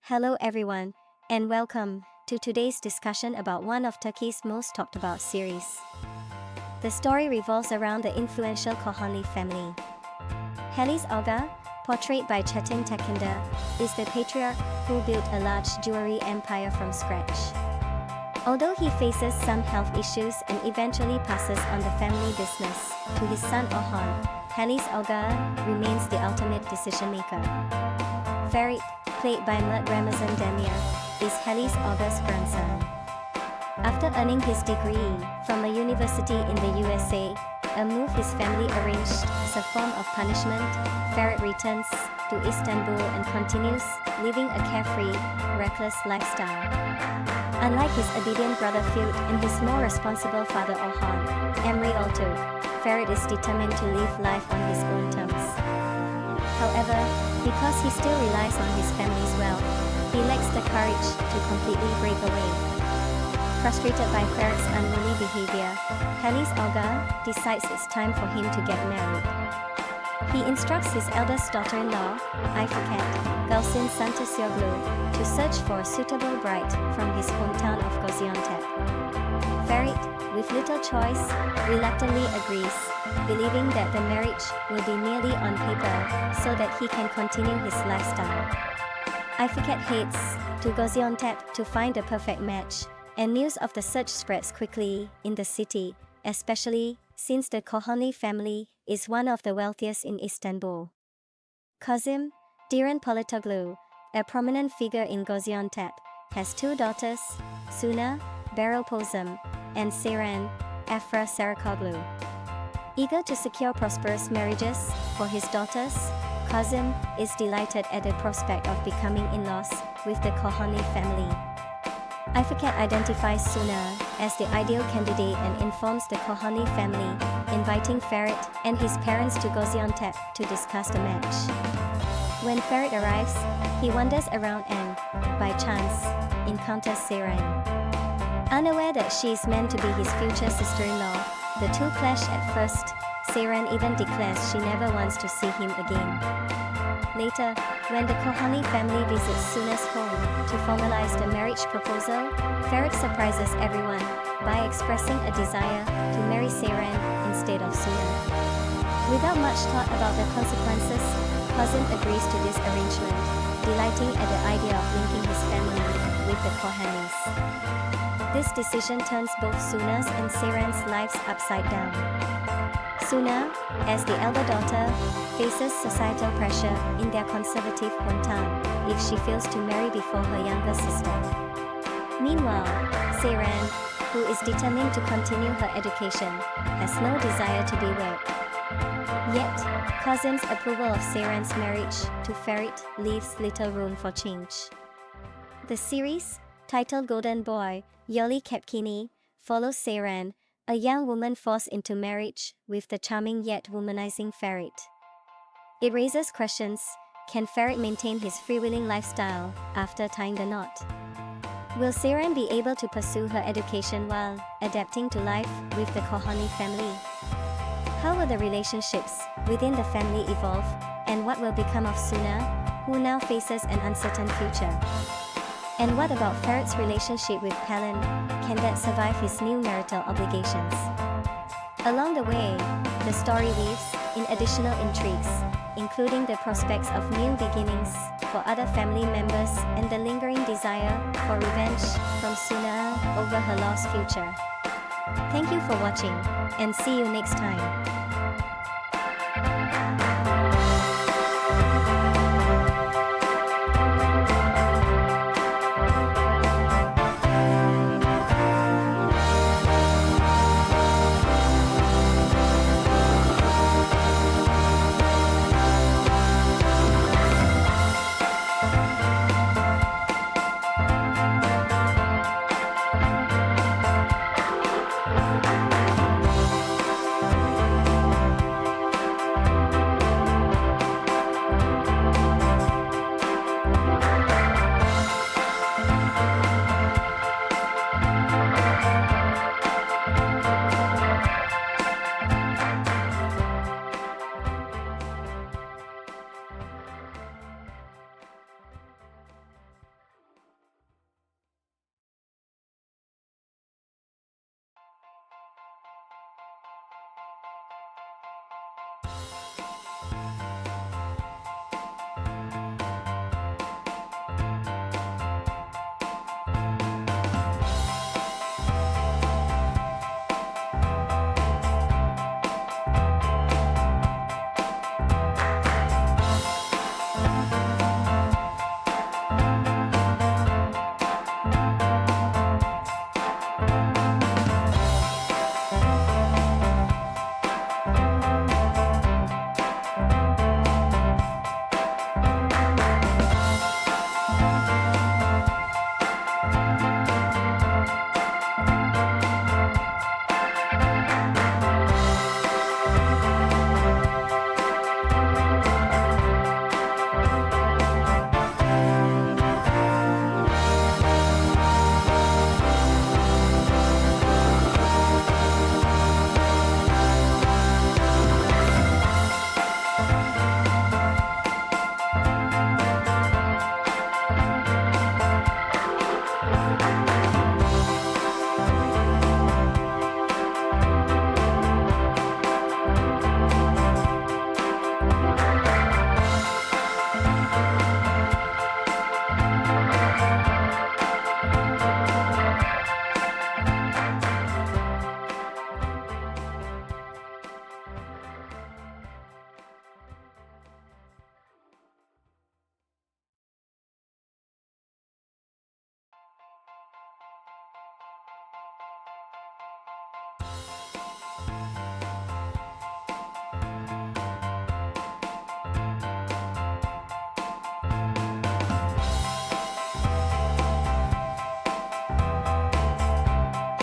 Hello everyone, and welcome to today's discussion about one of Turkey's most talked about series. The story revolves around the influential Kohanli family. Halis Aga, portrayed by Çetin Tekindar, is the patriarch who built a large jewelry empire from scratch. Although he faces some health issues and eventually passes on the family business to his son Orhan, Halis Aga remains the ultimate decision-maker. Ferit, played by Mert Ramazan Demir, is Halis Aga''s grandson. After earning his degree from a university in the USA, a move his family arranged as a form of punishment, Ferit returns to Istanbul and continues living a carefree, reckless lifestyle. Unlike his obedient brother Ferit and his more responsible father Orhan, Emre Altuğ, Ferit is determined to live life on his own terms. However, because he still relies on his family's wealth, he lacks the courage to completely break away. Frustrated by Ferit's unruly behavior, Halis Aga decides it's time for him to get married. He instructs his eldest daughter-in-law, Ifeket Gülsin Santasyoglu, to search for a suitable bride from his hometown of Gaziantep. Ferit, with little choice, reluctantly agrees, believing that the marriage will be merely on paper so that he can continue his lifestyle. Ifeket heads to Gaziantep to find a perfect match, and news of the search spreads quickly in the city, especially since the Kohanli family is one of the wealthiest in Istanbul. Kazım, Diren Politoglu, a prominent figure in Gaziantep, has two daughters, Suna, Beropozum, and Seyran, Afra Saraçoğlu. Eager to secure prosperous marriages for his daughters, Kazım is delighted at the prospect of becoming in-laws with the Kohanli family. Ifeket identifies Suna as the ideal candidate and informs the Kohanli family, inviting Ferit and his parents to Gaziantep to discuss the match. When Ferit arrives, he wanders around and, by chance, encounters Seyran. Unaware that she is meant to be his future sister-in-law, the two clash at first. Seyran even declares she never wants to see him again. Later, when the Kohanli family visits Suna's home to formalize the marriage proposal, Ferit surprises everyone by expressing a desire to marry Seyran instead of Suna. Without much thought about the consequences, Kazım agrees to this arrangement, delighting at the idea of linking his family with the Kohanlis. This decision turns both Suna's and Seyran's lives upside down. Suna, as the elder daughter, faces societal pressure in their conservative hometown if she fails to marry before her younger sister. Meanwhile, Seyran, who is determined to continue her education, has no desire to be wed. Yet, Kazım's approval of Seyran's marriage to Ferit leaves little room for change. The series, titled Golden Boy, Yoli Kepkini, follows Seyran, a young woman forced into marriage with the charming yet womanizing Ferit. It raises questions: can Ferit maintain his freewheeling lifestyle after tying the knot? Will Seyran be able to pursue her education while adapting to life with the Kohanli family? How will the relationships within the family evolve, and what will become of Suna, who now faces an uncertain future? And what about Ferit's relationship with Pelin? Can that survive his new marital obligations? Along the way, the story weaves in additional intrigues, including the prospects of new beginnings for other family members and the lingering desire for revenge from Suna over her lost future. Thank you for watching, and see you next time.